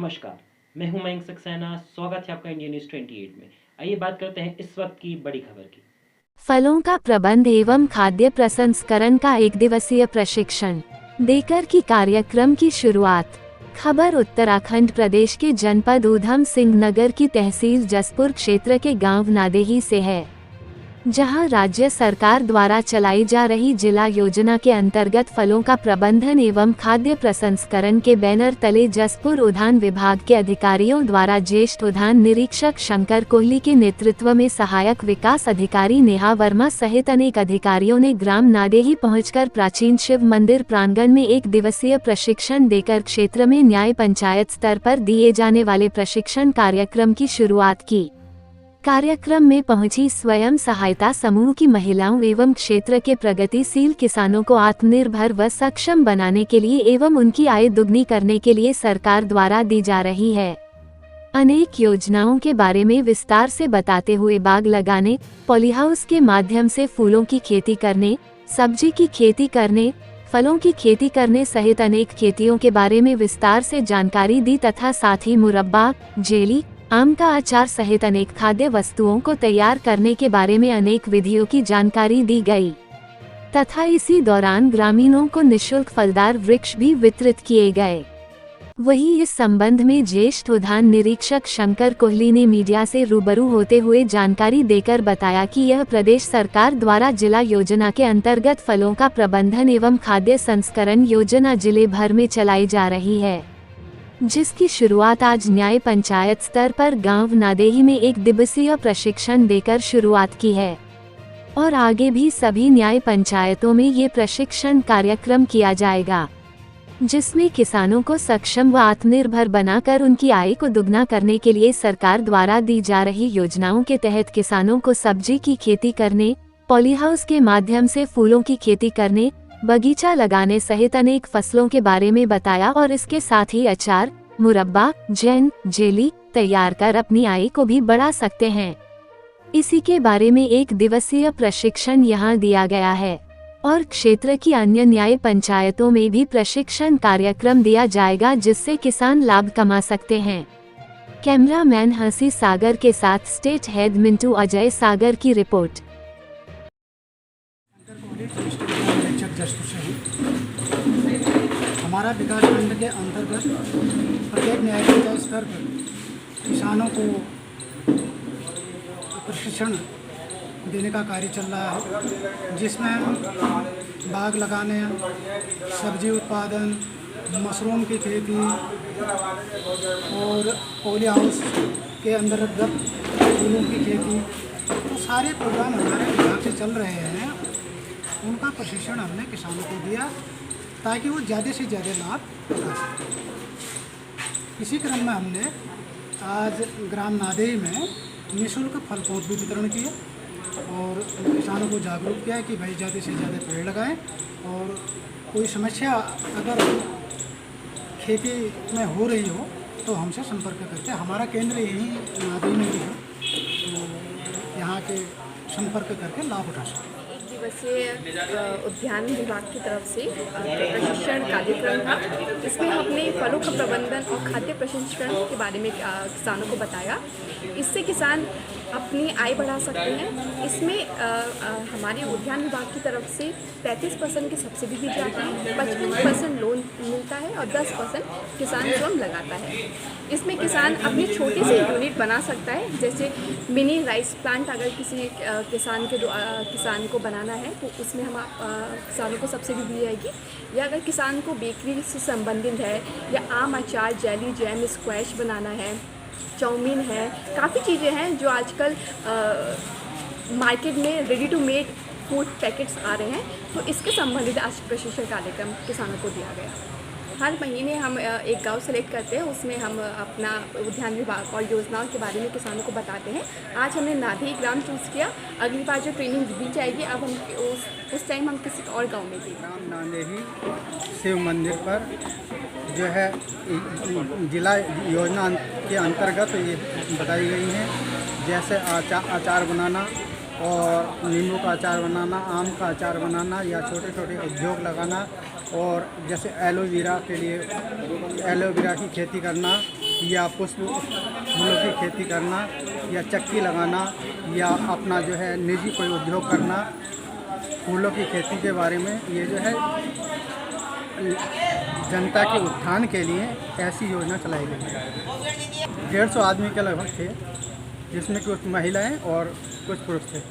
नमस्कार, मैं हूं मयंक सक्सेना। स्वागत है आपका इंडिया न्यूज़ 28 में। आइए बात करते हैं इस वक्त की बड़ी खबर की। फलों का प्रबंध एवं खाद्य प्रसंस्करण का 1 दिवसीय प्रशिक्षण देकर की कार्यक्रम की शुरुआत। खबर उत्तराखंड प्रदेश के जनपद ऊधम सिंह नगर की तहसील जसपुर क्षेत्र के गांव नादेही से है, जहां राज्य सरकार द्वारा चलाई जा रही जिला योजना के अंतर्गत फलों का प्रबंधन एवं खाद्य प्रसंस्करण के बैनर तले जसपुर उद्यान विभाग के अधिकारियों द्वारा ज्येष्ठ उद्यान निरीक्षक शंकर कोहली के नेतृत्व में सहायक विकास अधिकारी नेहा वर्मा सहित अनेक अधिकारियों ने ग्राम नादेही पहुंचकर प्राचीन शिव मंदिर प्रांगण में 1 दिवसीय प्रशिक्षण देकर क्षेत्र में न्याय पंचायत स्तर पर दिए जाने वाले प्रशिक्षण कार्यक्रम की शुरुआत की। कार्यक्रम में पहुंची स्वयं सहायता समूह की महिलाओं एवं क्षेत्र के प्रगतिशील किसानों को आत्मनिर्भर व सक्षम बनाने के लिए एवं उनकी आय दुगनी करने के लिए सरकार द्वारा दी जा रही है अनेक योजनाओं के बारे में विस्तार से बताते हुए बाग लगाने, पॉलीहाउस के माध्यम से फूलों की खेती करने, सब्जी की खेती करने, फलों की खेती करने सहित अनेक खेतियों के बारे में विस्तार से जानकारी दी तथा साथ ही मुरब्बा, जेली, आम का अचार सहित अनेक खाद्य वस्तुओं को तैयार करने के बारे में अनेक विधियों की जानकारी दी गई तथा इसी दौरान ग्रामीणों को निःशुल्क फलदार वृक्ष भी वितरित किए गए। वहीं इस संबंध में ज्येष्ठ उद्यान निरीक्षक शंकर कोहली ने मीडिया से रूबरू होते हुए जानकारी देकर बताया कि यह प्रदेश सरकार द्वारा जिला योजना के अंतर्गत फलों का प्रबंधन एवं खाद्य संस्करण योजना जिले भर में चलाई जा रही है, जिसकी शुरुआत आज न्याय पंचायत स्तर पर गांव नादेही में 1 दिवसीय प्रशिक्षण देकर शुरुआत की है और आगे भी सभी न्याय पंचायतों में ये प्रशिक्षण कार्यक्रम किया जाएगा, जिसमें किसानों को सक्षम व आत्मनिर्भर बनाकर उनकी आय को दुगना करने के लिए सरकार द्वारा दी जा रही योजनाओं के तहत किसानों को सब्जी की खेती करने, पॉलीहाउस के माध्यम से फूलों की खेती करने, बगीचा लगाने सहित अनेक फसलों के बारे में बताया और इसके साथ ही अचार, मुरब्बा, जैम, जेली तैयार कर अपनी आय को भी बढ़ा सकते हैं। इसी के बारे में 1 दिवसीय प्रशिक्षण यहां दिया गया है और क्षेत्र की अन्य न्याय पंचायतों में भी प्रशिक्षण कार्यक्रम दिया जाएगा, जिससे किसान लाभ कमा सकते हैं। कैमरामैन हंसी सागर के साथ स्टेट हेड मिंटू अजय सागर की रिपोर्ट। हमारा विकास खंड के अंतर्गत प्रत्येक न्याय पंचायत स्तर पर किसानों को प्रशिक्षण देने का कार्य चल रहा है, जिसमें हम बाग लगाने, सब्जी उत्पादन, मशरूम की खेती और पॉली हाउस के अंतर्गत फूलों की खेती, तो सारे प्रोग्राम हमारे विभाग से चल रहे हैं। उनका प्रशिक्षण हमने किसानों को दिया ताकि वो ज़्यादा से ज़्यादा लाभ उठा सकें। इसी क्रम में हमने आज ग्राम नादेही में निःशुल्क फल पौध भी वितरण किए और किसानों को जागरूक किया कि भाई ज़्यादा से ज़्यादा पेड़ लगाएं और कोई समस्या अगर खेती में हो रही हो तो हमसे संपर्क करते। हमारा केंद्र यही नादेही में भी है, तो यहाँ के संपर्क करके लाभ उठा सकें। दिवसीय उद्यान विभाग की तरफ से प्रशिक्षण कार्यक्रम था। इसमें हमने फलों का प्रबंधन और खाद्य प्रसंस्करण के बारे में किसानों को बताया। इससे किसान अपनी आय बढ़ा सकते हैं। इसमें हमारे उद्यान विभाग की तरफ से 35% की सब्सिडी दी जाती है, 55% लोन मिलता है और 10% किसान स्वयं लगाता है। इसमें किसान अपनी छोटी सी यूनिट बना सकता है, जैसे मिनी राइस प्लांट अगर किसी किसान को बनाना है तो उसमें हम किसानों को सब्सिडी दी जाएगी। या अगर किसान को बेकरी से संबंधित है या आम अचार, जेली, जैम, स्क्वैश बनाना है, चाउमीन है, काफ़ी चीज़ें हैं जो आजकल मार्केट में ready to made food packets आ रहे हैं, तो इसके संबंधित आज प्रशिक्षण कार्यक्रम किसानों को दिया गया। हर महीने हम एक गांव सेलेक्ट करते हैं, उसमें हम अपना उद्यान विभाग और योजनाओं के बारे में किसानों को बताते हैं। आज हमने नादेही ग्राम चूज़ किया, अगली बार जो ट्रेनिंग दी जाएगी अब हम उस टाइम हम किसी और गांव में देंगे। ग्राम नादेही शिव मंदिर पर जो है जिला योजना के अंतर्गत ये बताई गई हैं, जैसे अचार बनाना और नींबू का अचार बनाना, आम का अचार बनाना या छोटे छोटे उद्योग लगाना, और जैसे एलोवेरा के लिए एलोवेरा की खेती करना या पुष्प फूलों की खेती करना या चक्की लगाना या अपना जो है निजी कोई उद्योग करना, फूलों की खेती के बारे में ये जो है जनता के उत्थान के लिए ऐसी योजना चलाई गई है। 150 आदमी के लगभग थे, जिसमें कुछ महिलाएं और कुछ पुरुष थे।